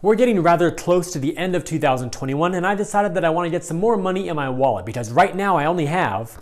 We're getting rather close to the end of 2021, and I decided that I want to get some more money in my wallet because right now I only have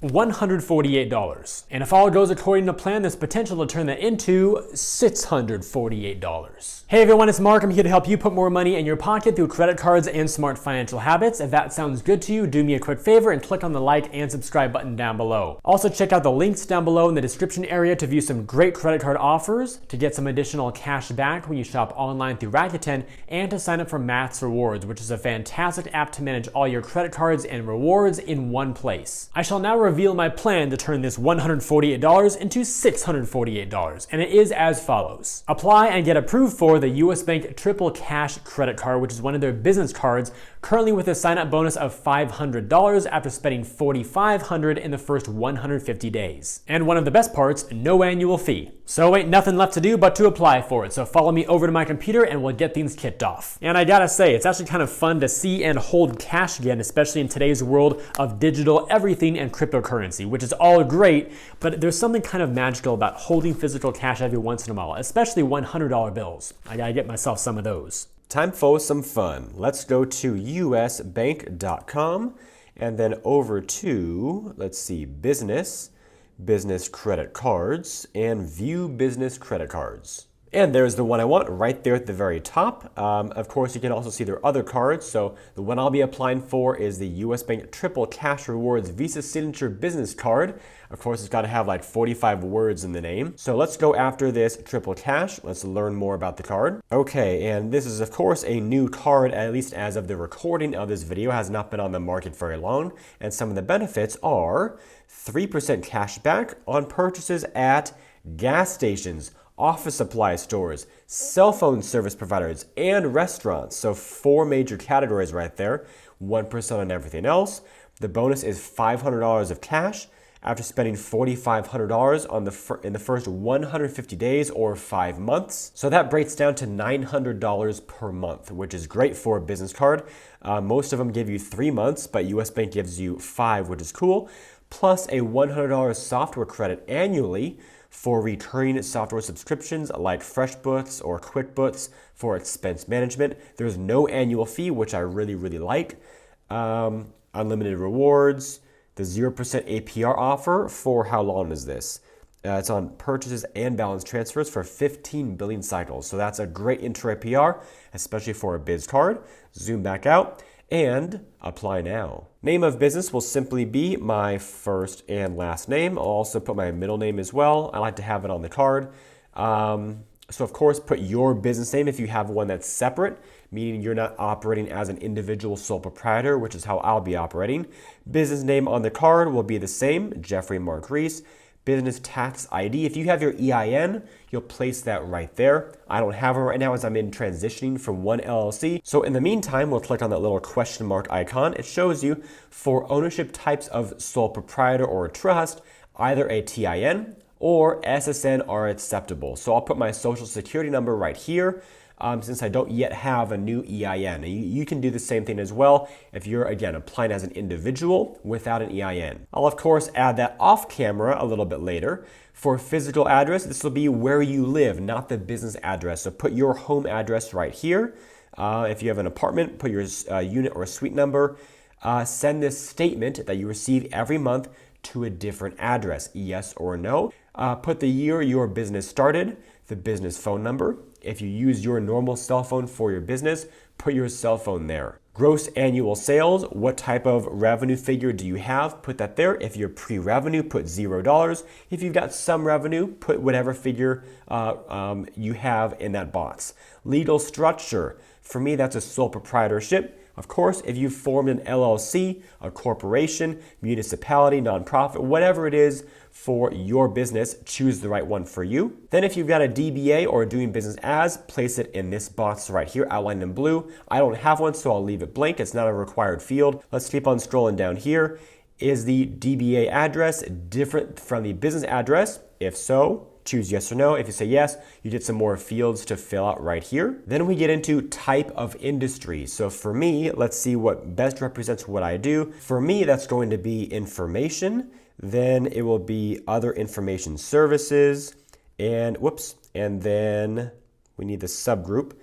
$148. And if all goes according to plan, there's potential to turn that into $648. Hey everyone, it's Mark. I'm here to help you put more money in your pocket through credit cards and smart financial habits. If that sounds good to you, do me a quick favor and click on the like and subscribe button down below. Also check out the links down below in the description area to view some great credit card offers, to get some additional cash back when you shop online through Rakuten, and to sign up for MAXREWARDS, which is a fantastic app to manage all your credit cards and rewards in one place. I shall now reveal my plan to turn this $148 into $648, and it is as follows. Apply and get approved for the US Bank Triple Cash credit card, which is one of their business cards, currently with a sign-up bonus of $500 after spending $4,500 in the first 150 days. And one of the best parts, no annual fee. So ain't nothing left to do but to apply for it. So follow me over to my computer and we'll get things kicked off. And I gotta say, it's actually kind of fun to see and hold cash again, especially in today's world of digital everything and cryptocurrency, which is all great, but there's something kind of magical about holding physical cash every once in a while, especially $100 bills. I gotta get myself some of those. Time for some fun. Let's go to usbank.com and then over to, let's see, business credit cards, and view business credit cards. And there's the one I want right there at the very top. Of course, you can also see their other cards. So the one I'll be applying for is the US Bank Triple Cash Rewards Visa Signature Business Card. Of course, it's got to have like 45 words in the name. So let's go after this Triple Cash. Let's learn more about the card. Okay, and this is of course a new card, at least as of the recording of this video. It has not been on the market very long. And some of the benefits are 3% cash back on purchases at gas stations, office supply stores, cell phone service providers, and restaurants. So 4 major categories right there, 1% on everything else. The bonus is $500 of cash after spending $4,500 in the first 150 days or 5 months. So that breaks down to $900 per month, which is great for a business card. Most of them give you 3 months, but US Bank gives you 5, which is cool, plus a $100 software credit annually for recurring software subscriptions like FreshBooks or QuickBooks for expense management. There's no annual fee, which I really like. Unlimited rewards, the 0% APR offer for how long is this? It's on purchases and balance transfers for 15 billion cycles. So that's a great intro APR, especially for a biz card. Zoom back out and apply now. Name of business will simply be my first and last name. I'll also put my middle name as well. I like to have it on the card. So of course, put your business name if you have one that's separate, meaning you're not operating as an individual sole proprietor, which is how I'll be operating. Business name on the card will be the same, Jeffrey Mark Reese. Business tax ID. If you have your EIN, you'll place that right there. I don't have it right now as I'm in transitioning from one LLC. So in the meantime, we'll click on that little question mark icon. It shows you for ownership types of sole proprietor or a trust, either a TIN or SSN are acceptable. So I'll put my social security number right here. Since I don't yet have a new EIN. You can do the same thing as well if you're, again, applying as an individual without an EIN. I'll, of course, add that off camera a little bit later. For physical address, this will be where you live, not the business address. So put your home address right here. If you have an apartment, put your unit or suite number. Send this statement that you receive every month to a different address, yes or no. Put the year your business started, the business phone number. If you use your normal cell phone for your business, put your cell phone there. Gross annual sales, what type of revenue figure do you have? Put that there. If you're pre-revenue, put $0. If you've got some revenue, put whatever figure you have in that box. Legal structure, for me that's a sole proprietorship. Of course, if you've formed an LLC, a corporation, municipality, nonprofit, whatever it is for your business, choose the right one for you. Then if you've got a DBA or doing business as, place it in this box right here, outlined in blue. I don't have one, so I'll leave it blank. It's not a required field. Let's keep on scrolling down here. Is the DBA address different from the business address? If so, choose yes or no. If you say yes, you get some more fields to fill out right here. Then we get into type of industry. So for me, let's see what best represents what I do. For me, that's going to be information. Then it will be other information services, And whoops, and then we need the subgroup,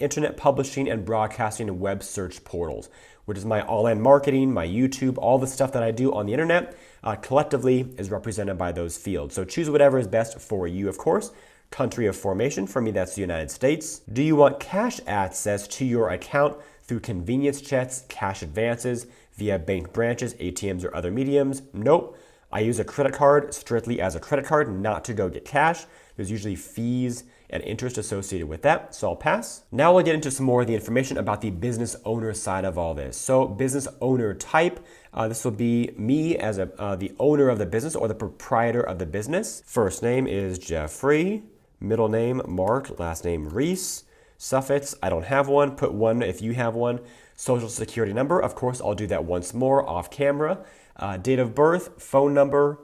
internet publishing and broadcasting and web search portals, which is my online marketing, my YouTube, all the stuff that I do on the internet collectively is represented by those fields. So choose whatever is best for you, of course. Country of formation, for me that's the United States. Do you want cash access to your account through convenience checks, cash advances, via bank branches, ATMs, or other mediums? Nope. I use a credit card strictly as a credit card, not to go get cash. There's usually fees and interest associated with that, so I'll pass. Now we'll get into some more of the information about the business owner side of all this. So business owner type, this will be me as the owner of the business or the proprietor of the business. First name is Jeffrey, middle name Mark, last name Reese. Suffix, I don't have one, put one if you have one. Social security number, of course, I'll do that once more off camera. Date of birth, phone number,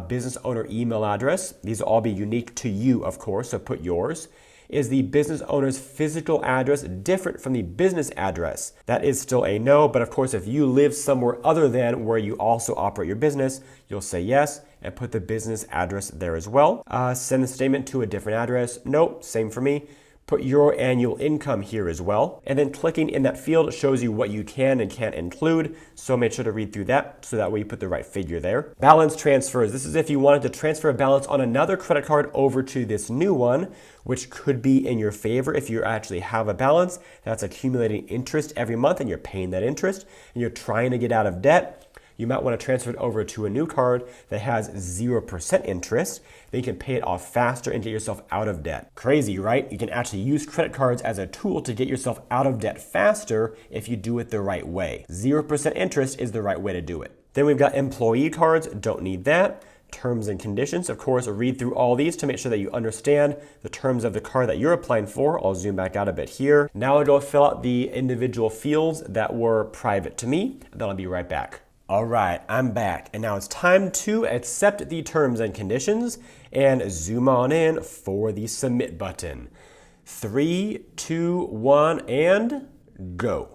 business owner email address. These will all be unique to you, of course, so put yours. Is the business owner's physical address different from the business address? That is still a no, but of course, if you live somewhere other than where you also operate your business, you'll say yes and put the business address there as well. Send the statement to a different address. Nope, same for me. Put your annual income here as well. And then clicking in that field shows you what you can and can't include. So make sure to read through that so that way you put the right figure there. Balance transfers. This is if you wanted to transfer a balance on another credit card over to this new one, which could be in your favor if you actually have a balance that's accumulating interest every month and you're paying that interest and you're trying to get out of debt. You might want to transfer it over to a new card that has 0% interest. Then you can pay it off faster and get yourself out of debt. Crazy, right? You can actually use credit cards as a tool to get yourself out of debt faster if you do it the right way. 0% interest is the right way to do it. Then we've got employee cards, don't need that. Terms and conditions, of course, read through all these to make sure that you understand the terms of the card that you're applying for. I'll zoom back out a bit here. Now I'll go fill out the individual fields that were private to me, and then I'll be right back. All right, I'm back, and now it's time to accept the terms and conditions and zoom on in for the submit button. 3, 2, 1, and go.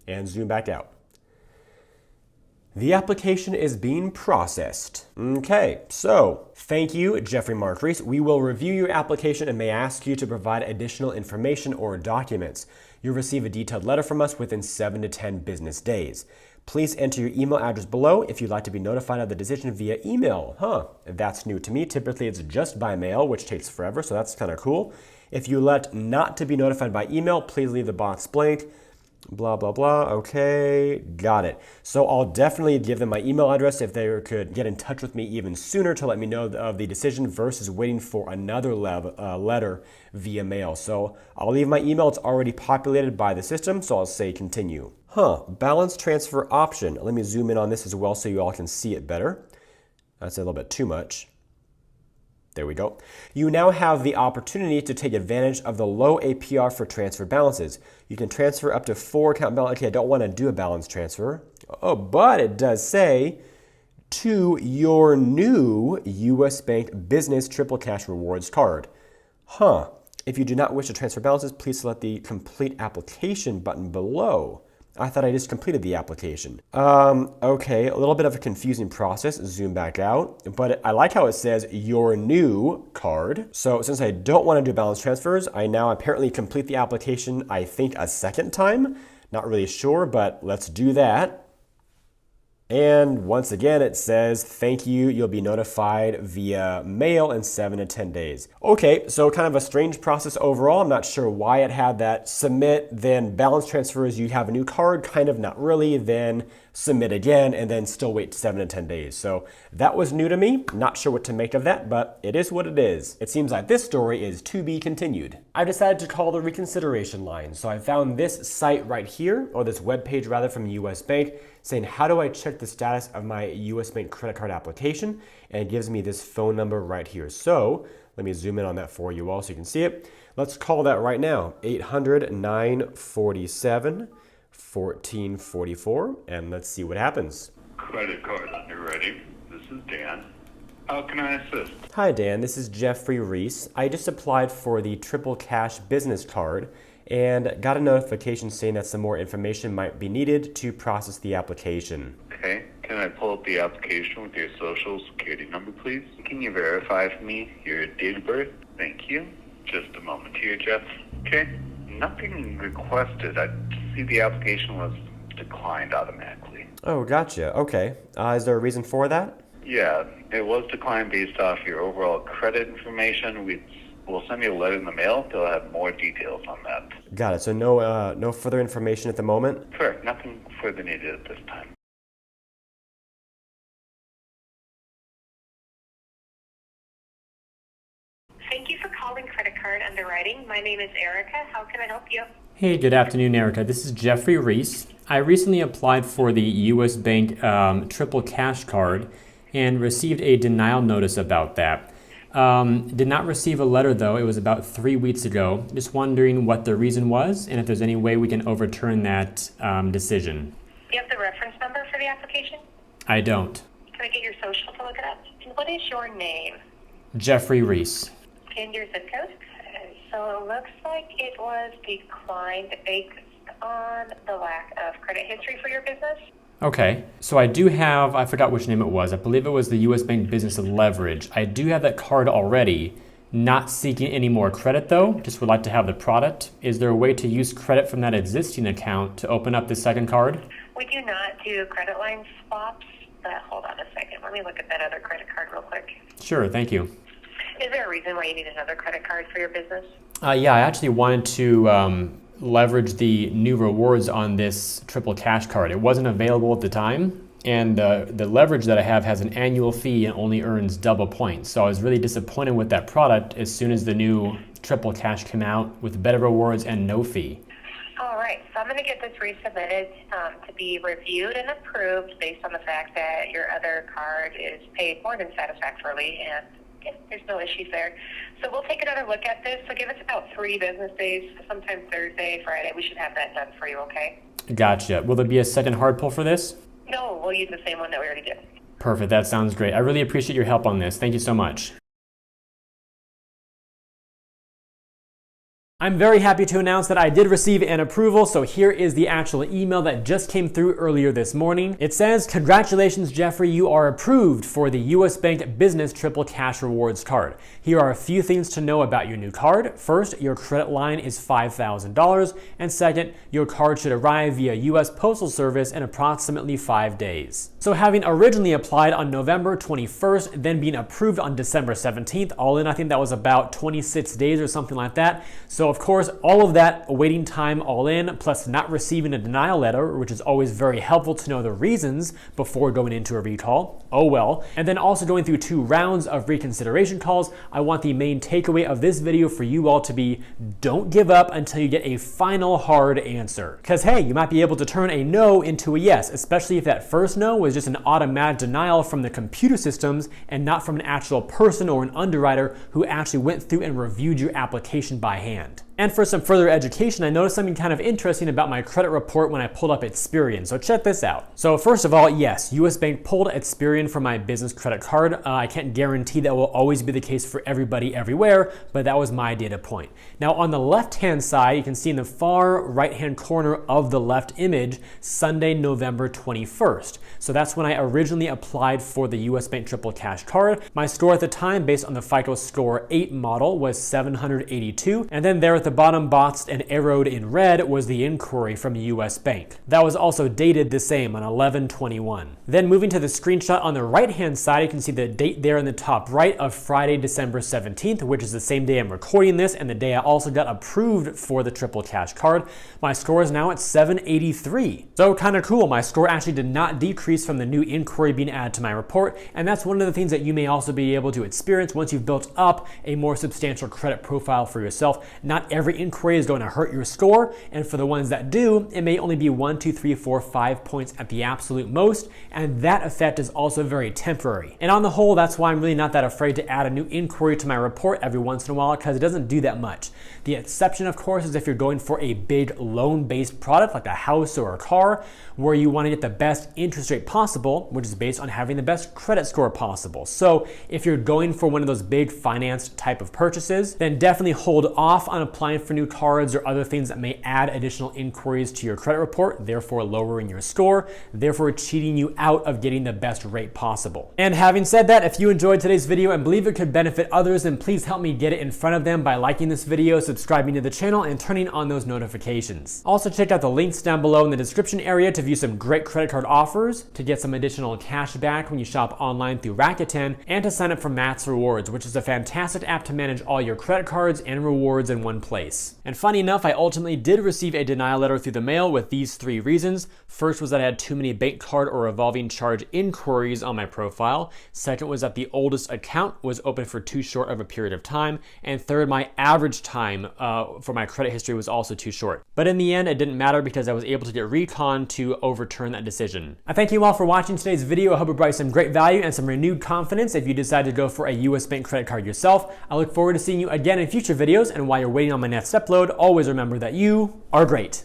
And zoom back out. The application is being processed. Okay, so thank you, Jeffrey Mark Reese. We will review your application and may ask you to provide additional information or documents. You'll receive a detailed letter from us within 7 to 10 business days. Please enter your email address below if you'd like to be notified of the decision via email. That's new to me. Typically, it's just by mail, which takes forever, so that's kind of cool. If you elect not to be notified by email, please leave the box blank. Blah, blah, blah. Okay, got it. So I'll definitely give them my email address if they could get in touch with me even sooner to let me know of the decision versus waiting for another letter via mail. So I'll leave my email. It's already populated by the system, so I'll say continue. Balance transfer option. Let me zoom in on this as well so you all can see it better. That's a little bit too much. There we go. You now have the opportunity to take advantage of the low APR for transfer balances. You can transfer up to 4 account balance. Okay, I don't want to do a balance transfer. Oh, but it does say to your new US Bank Business Triple Cash Rewards card. If you do not wish to transfer balances, please select the complete application button below. I thought I just completed the application. Okay, a little bit of a confusing process. Zoom back out. But I like how it says your new card. So since I don't want to do balance transfers, I now apparently complete the application, I think, a second time. Not really sure, but let's do that. And once again, it says, thank you, you'll be notified via mail in 7 to 10 days. Okay, so kind of a strange process overall. I'm not sure why it had that submit, then balance transfers, you have a new card, kind of not really, then submit again, and then still wait 7 to 10 days. So that was new to me. Not sure what to make of that, but it is what it is. It seems like this story is to be continued. I've decided to call the reconsideration line. So I found this site right here, or this web page rather, from US Bank, saying, how do I check the status of my US Bank credit card application? And it gives me this phone number right here. So let me zoom in on that for you all so you can see it. Let's call that right now, 800-947-1444, and let's see what happens. Credit card underwriting. This is Dan. How can I assist? Hi Dan, this is Jeffrey Reese. I just applied for the Triple Cash business card and got a notification saying that some more information might be needed to process the application. Okay. Can I pull up the application with your social security number, please? Can you verify for me your date of birth? Thank you. Just a moment here, Jeff. Okay. Nothing requested. I see the application was declined automatically. Oh, gotcha. Okay. Is there a reason for that? Yeah, it was declined based off your overall credit information. We'll send you a letter in the mail. They'll have more details on that. Got it. So no further information at the moment? Correct. Nothing further needed at this time. Thank you for calling Credit Card Underwriting. My name is Erica. How can I help you? Hey, good afternoon, Erica. This is Jeffrey Reese. I recently applied for the U.S. Bank Triple Cash Card and received a denial notice about that. Did not receive a letter though. It was about 3 weeks ago. Just wondering what the reason was and if there's any way we can overturn that decision. Do you have the reference number for the application? I don't. Can I get your social to look it up? And what is your name? Jeffrey Reese. And your zip code? So it looks like it was declined based on the lack of credit history for your business. Okay, so I do have, I forgot which name it was. I believe it was the U.S. Bank Business Leverage. I do have that card already. Not seeking any more credit though, just would like to have the product. Is there a way to use credit from that existing account to open up the second card? We do not do credit line swaps, but hold on a second. Let me look at that other credit card real quick. Sure, thank you. Is there a reason why you need another credit card for your business? Yeah, I actually wanted to leverage the new rewards on this triple cash card. It wasn't available at the time, and the leverage that I have has an annual fee and only earns double points. So I was really disappointed with that product as soon as the new triple cash came out with better rewards and no fee. All right, so I'm going to get this resubmitted to be reviewed and approved based on the fact that your other card is paid more than satisfactorily, and there's no issues there. So we'll take another look at this. So give us about 3 business days, sometime Thursday, Friday. We should have that done for you, okay? Gotcha. Will there be a second hard pull for this? No, we'll use the same one that we already did. Perfect. That sounds great. I really appreciate your help on this. Thank you so much. I'm very happy to announce that I did receive an approval, so here is the actual email that just came through earlier this morning. It says, "Congratulations, Jeffrey, you are approved for the U.S. Bank Business Triple Cash Rewards Card. Here are a few things to know about your new card. First, your credit line is $5,000, and second, your card should arrive via U.S. Postal Service in approximately 5 days." So having originally applied on November 21st, then being approved on December 17th, all in I think that was about 26 days or something like that. So of course, all of that waiting time all in, plus not receiving a denial letter, which is always very helpful to know the reasons before going into a recall. Oh well. And then also going through 2 rounds of reconsideration calls, I want the main takeaway of this video for you all to be, don't give up until you get a final hard answer. Because hey, you might be able to turn a no into a yes, especially if that first no was just an automatic denial from the computer systems and not from an actual person or an underwriter who actually went through and reviewed your application by hand. And for some further education, I noticed something kind of interesting about my credit report when I pulled up Experian. So check this out. So first of all, yes, US Bank pulled Experian for my business credit card. I can't guarantee that will always be the case for everybody everywhere, but that was my data point. Now on the left-hand side, you can see in the far right-hand corner of the left image, Sunday, November 21st. So that's when I originally applied for the US Bank Triple Cash Card. My score at the time, based on the FICO Score 8 model, was 782. And then there at the bottom, boxed and arrowed in red, was the inquiry from US Bank. That was also dated the same on 11/21. Then moving to the screenshot on the right-hand side, you can see the date there in the top right of Friday, December 17th, which is the same day I'm recording this and the day I also got approved for the Triple Cash Card. My score is now at 783. So kind of cool. My score actually did not decrease from the new inquiry being added to my report, and that's one of the things that you may also be able to experience once you've built up a more substantial credit profile for yourself. Not every inquiry is going to hurt your score, and for the ones that do, it may only be 1, 2, 3, 4, 5 points at the absolute most, and that effect is also very temporary. And on the whole, that's why I'm really not that afraid to add a new inquiry to my report every once in a while, because it doesn't do that much. The exception, of course, is if you're going for a big loan-based product like a house or a car, where you want to get the best interest rate possible, which is based on having the best credit score possible. So if you're going for one of those big finance type of purchases, then definitely hold off on applying applying for new cards or other things that may add additional inquiries to your credit report, therefore lowering your score, therefore cheating you out of getting the best rate possible. And having said that, if you enjoyed today's video and believe it could benefit others, then please help me get it in front of them by liking this video, subscribing to the channel, and turning on those notifications. Also, check out the links down below in the description area to view some great credit card offers, to get some additional cash back when you shop online through Rakuten, and to sign up for MAXREWARDS, which is a fantastic app to manage all your credit cards and rewards in one place. And funny enough, I ultimately did receive a denial letter through the mail with these 3 reasons. First was that I had too many bank card or revolving charge inquiries on my profile. Second was that the oldest account was open for too short of a period of time. And third, my average time for my credit history was also too short. But in the end, it didn't matter because I was able to get recon to overturn that decision. I thank you all for watching today's video. I hope it brought you some great value and some renewed confidence if you decide to go for a US Bank credit card yourself. I look forward to seeing you again in future videos, and while you're waiting on my next upload, always remember that you are great.